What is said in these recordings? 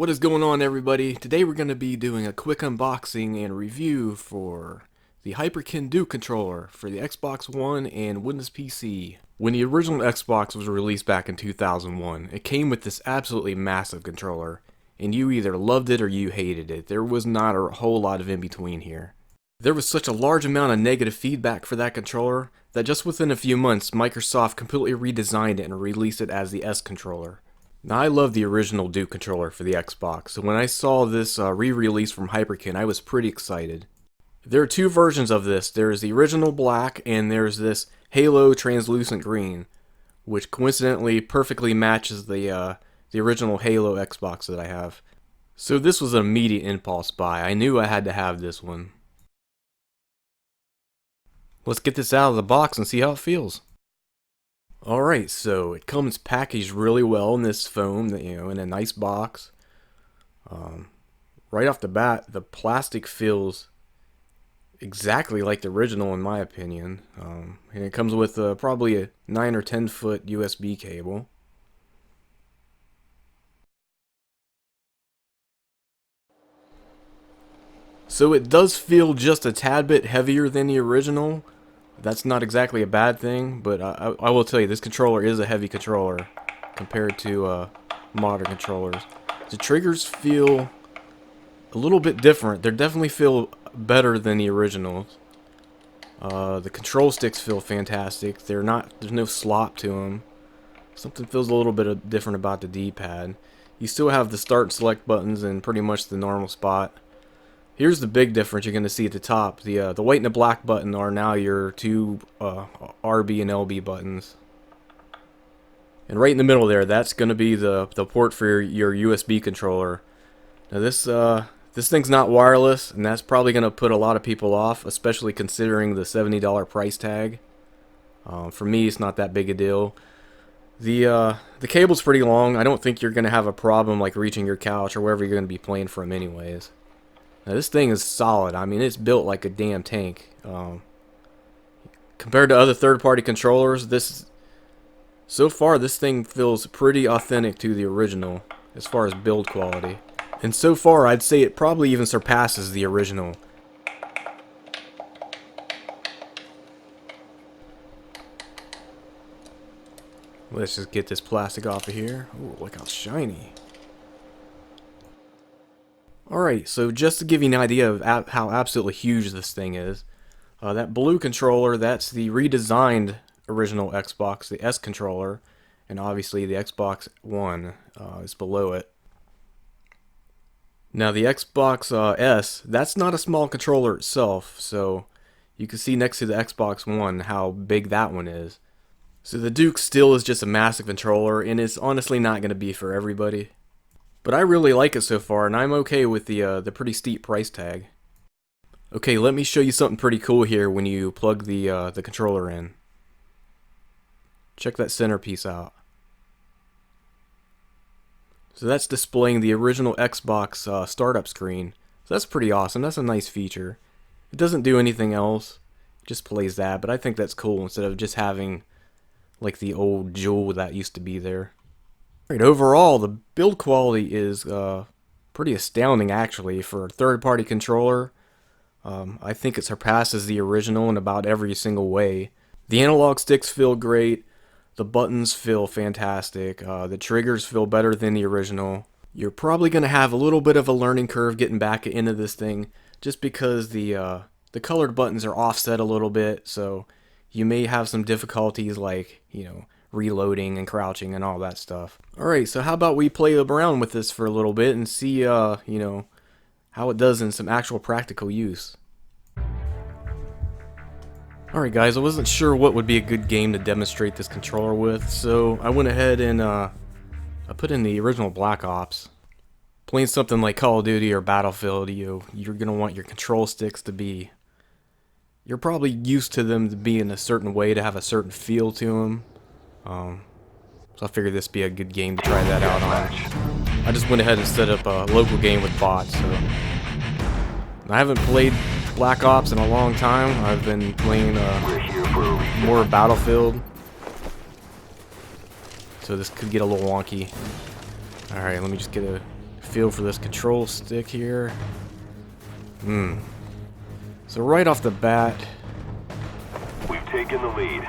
What is going on, everybody? Today we're going to be doing a quick unboxing and review for the Hyperkin Duke controller for the Xbox One and Windows PC. When the original Xbox was released back in 2001, it came with this absolutely massive controller, and you either loved it or you hated it. There was not a whole lot of in between here. There was such a large amount of negative feedback for that controller that just within a few months, Microsoft completely redesigned it and released it as the S controller. Now, I love the original Duke controller for the Xbox, so when I saw this re-release from Hyperkin, I was pretty excited. There are two versions of this. There's the original black, and there's this Halo translucent green, which coincidentally perfectly matches the original Halo Xbox that I have. So this was an immediate impulse buy. I knew I had to have this one. Let's get this out of the box and see how it feels. Alright, so it comes packaged really well in this foam, in a nice box. Right off the bat, the plastic feels exactly like the original in my opinion. And it comes with probably a 9 or 10 foot USB cable. So it does feel just a tad bit heavier than the original. That's not exactly a bad thing, but I will tell you, this controller is a heavy controller compared to modern controllers. The triggers feel a little bit different. They definitely feel better than the originals. The control sticks feel fantastic. There's no slop to them. Something feels a little bit different about the D-pad. You still have the start and select buttons in pretty much the normal spot. Here's the big difference you're going to see at the top. The white and the black button are now your two RB and LB buttons. And right in the middle there, that's going to be the port for your USB controller. Now this thing's not wireless, and that's probably going to put a lot of people off, especially considering the $70 price tag. For me, it's not that big a deal. The cable's pretty long. I don't think you're going to have a problem like reaching your couch or wherever you're going to be playing from anyways. Now this thing is solid. I mean, it's built like a damn tank. Compared to other third-party controllers, so far this thing feels pretty authentic to the original as far as build quality. And so far, I'd say it probably even surpasses the original. Let's just get this plastic off of here. Ooh, look how shiny. Alright, so just to give you an idea of how absolutely huge this thing is, that blue controller, that's the redesigned original Xbox, the S controller, and obviously the Xbox One is below it. Now the Xbox S, that's not a small controller itself, so you can see next to the Xbox One how big that one is. So the Duke still is just a massive controller, and it's honestly not going to be for everybody. But I really like it so far, and I'm okay with the pretty steep price tag. Okay, let me show you something pretty cool here when you plug the controller in. Check that centerpiece out. So that's displaying the original Xbox startup screen. So that's pretty awesome. That's a nice feature. It doesn't do anything else. It just plays that, but I think that's cool instead of just having like the old jewel that used to be there. Right, overall, the build quality is pretty astounding actually for a third-party controller. I think it surpasses the original in about every single way. The analog sticks feel great. The buttons feel fantastic. The triggers feel better than the original. You're probably going to have a little bit of a learning curve getting back into this thing just because the colored buttons are offset a little bit, so you may have some difficulties like, reloading and crouching and all that stuff. Alright, so how about we play around with this for a little bit and see, how it does in some actual practical use. Alright guys, I wasn't sure what would be a good game to demonstrate this controller with, so I went ahead and I put in the original Black Ops. Playing something like Call of Duty or Battlefield, you're going to want your control sticks to be... You're probably used to them to be in a certain way, to have a certain feel to them. So I figured this would be a good game to try that out on. I just went ahead and set up a local game with bots. So I haven't played Black Ops in a long time. I've been playing more Battlefield. So this could get a little wonky. Alright, let me just get a feel for this control stick here. So right off the bat, we've taken the lead.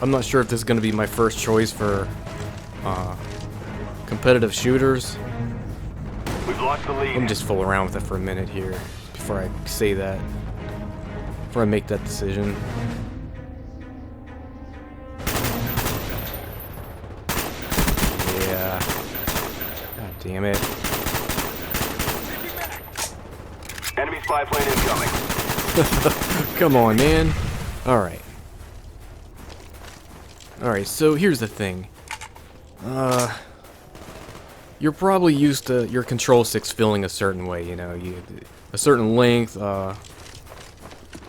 I'm not sure if this is going to be my first choice for competitive shooters. We've lost the lead. Let me just fool around with it for a minute here before I say that, before I make that decision. Yeah. God damn it. Enemy spy plane incoming. Come on, man. Alright. Alright, so here's the thing. You're probably used to your control sticks feeling a certain way, you know, a certain length, the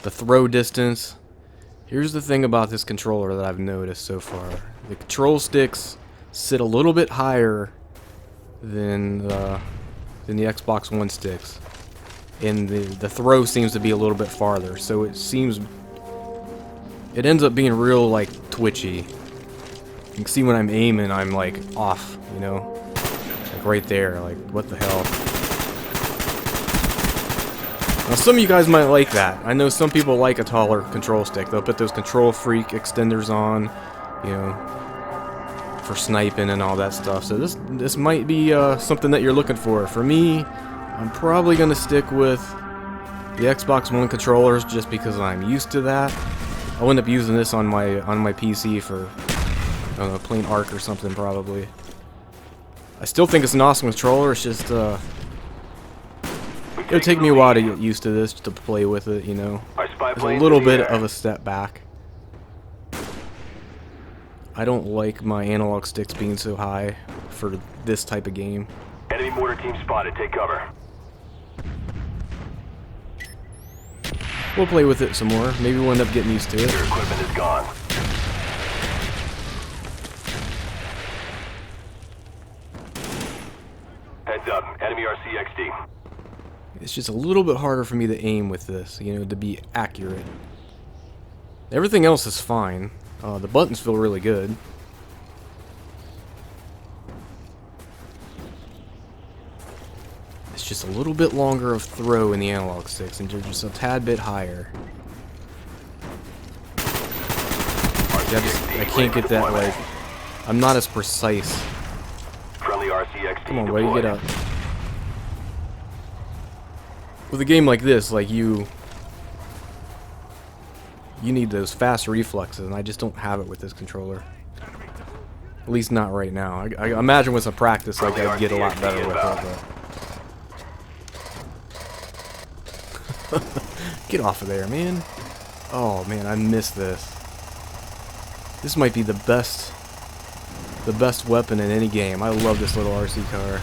throw distance. Here's the thing about this controller that I've noticed so far. The control sticks sit a little bit higher than the Xbox One sticks. And the throw seems to be a little bit farther, so it ends up being real, like, twitchy. You can see when I'm aiming, I'm, like, off, you know? Like, right there, like, what the hell? Now, some of you guys might like that. I know some people like a taller control stick. They'll put those Control Freak extenders on, you know, for sniping and all that stuff. So this might be something that you're looking for. For me, I'm probably gonna stick with the Xbox One controllers just because I'm used to that. I'll end up using this on my PC for, I don't know, playing Ark or something probably. I still think it's an awesome controller. It's just it'll take me a while to get used to this, to play with it, you know. It's a little bit of a step back. I don't like my analog sticks being so high for this type of game. Enemy mortar team spotted. Take cover. We'll play with it some more. Maybe we'll end up getting used to it. Your equipment is gone. Heads up. Enemy RCXD. It's just a little bit harder for me to aim with this, you know, to be accurate. Everything else is fine. The buttons feel really good. It's just a little bit longer of throw in the analog sticks, and they're just a tad bit higher. I can't get that, like, I'm not as precise. Friendly RCXD. Come on, buddy, get up. With a game like this, like, you need those fast reflexes, and I just don't have it with this controller. At least not right now. I imagine with some practice, like, I'd get a lot better with it, but... Get off of there, man. Oh, man, I missed this. This might be the best weapon in any game. I love this little RC car.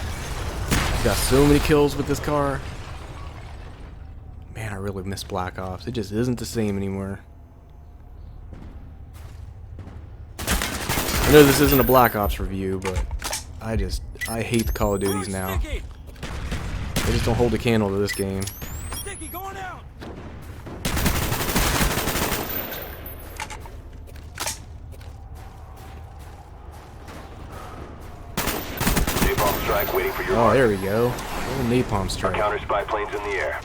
Got so many kills with this car. Man, I really miss Black Ops. It just isn't the same anymore. I know this isn't a Black Ops review, but I hate the Call of Duties now. They just don't hold a candle to this game. Napalm strike waiting for your Oh, there we go. Little napalm strike. counter spy planes in the air.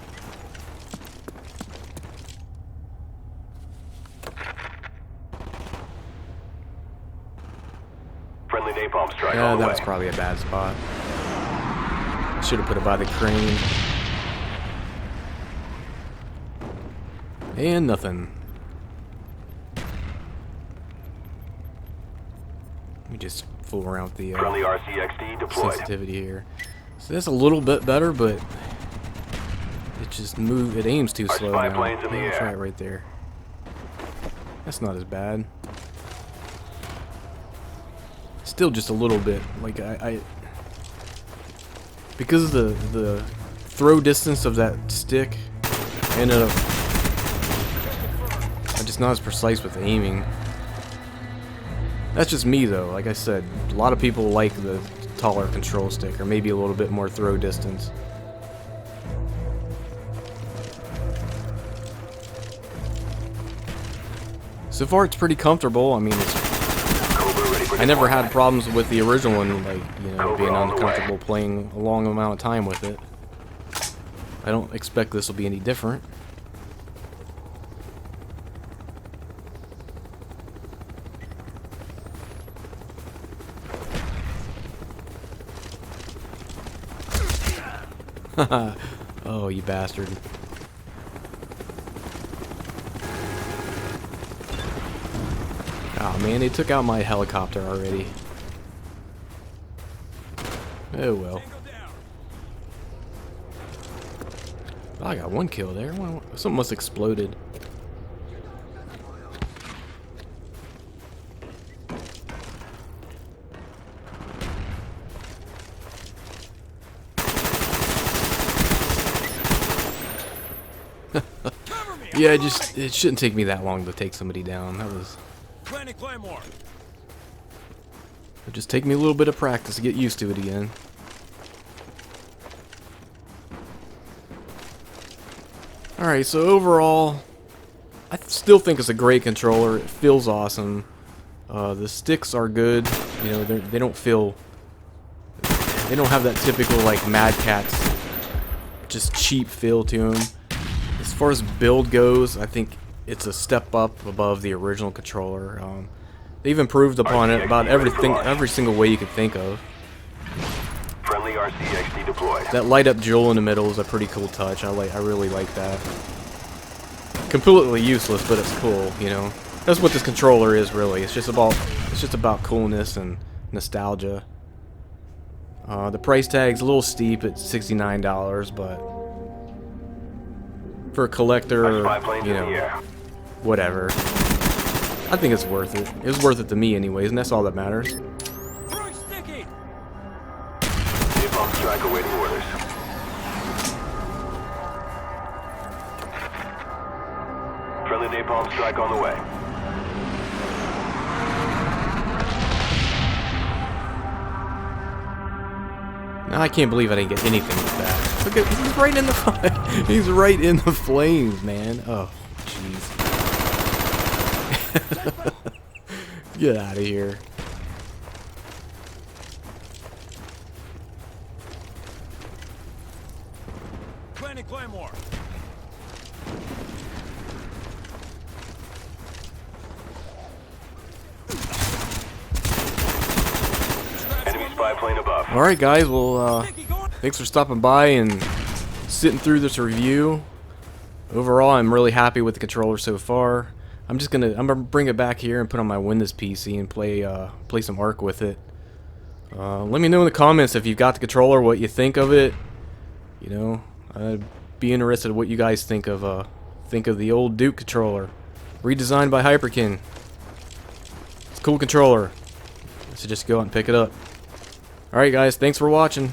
Friendly napalm strike. Yeah, on the that way. was probably a bad spot. Should have put it by the crane. And nothing. Let me just fool around with the Friendly RCXD deployed. sensitivity here. So that's a little bit better, but it just it aims too Our slow spy now. plane's in the Yeah, air. try it right there. That's not as bad. Still just a little bit. Like because of the throw distance of that stick, I ended up I'm just not as precise with aiming. That's just me though. Like I said, a lot of people like the taller control stick, or maybe a little bit more throw distance. So far it's pretty comfortable. I mean, it's for I never had deployment. problems with the original one, like, you know, being uncomfortable playing a long amount of time with it. I don't expect this will be any different. Oh, you bastard. Oh man, they took out my helicopter already. Oh well. Oh, I got one kill there. Something must have exploded. Yeah, it shouldn't take me that long to take somebody down. It'll just take me a little bit of practice to get used to it again. Alright, so overall, I still think it's a great controller. It feels awesome. The sticks are good. You know, they don't have that typical, like, Mad Catz, just cheap feel to them. As far as build goes, I think it's a step up above the original controller. They've improved upon it about every single way you could think of. Friendly RCXD deployed. That light up jewel in the middle is a pretty cool touch. I really like that. Completely useless, but it's cool, you know. That's what this controller is really. It's just about coolness and nostalgia. The price tag's a little steep at $69, but for a collector, Spy planes you in the know, air. whatever. I think it's worth it. It was worth it to me anyways, and that's all that matters. Napalm strike awaiting orders. Friendly napalm strike on the way. Now I can't believe I didn't get anything with that. Look at, he's right in the he's right in the flames, man. Oh, jeez. Get out of here. Planting Claymore. Enemy spy plane above. Alright guys, well, thanks for stopping by and sitting through this review. Overall, I'm really happy with the controller so far. I'm gonna bring it back here and put on my Windows PC and play some Ark with it. Let me know in the comments if you've got the controller, what you think of it. You know, I'd be interested in what you guys think of the old Duke controller, redesigned by Hyperkin. It's a cool controller. So just go out and pick it up. Alright guys, thanks for watching.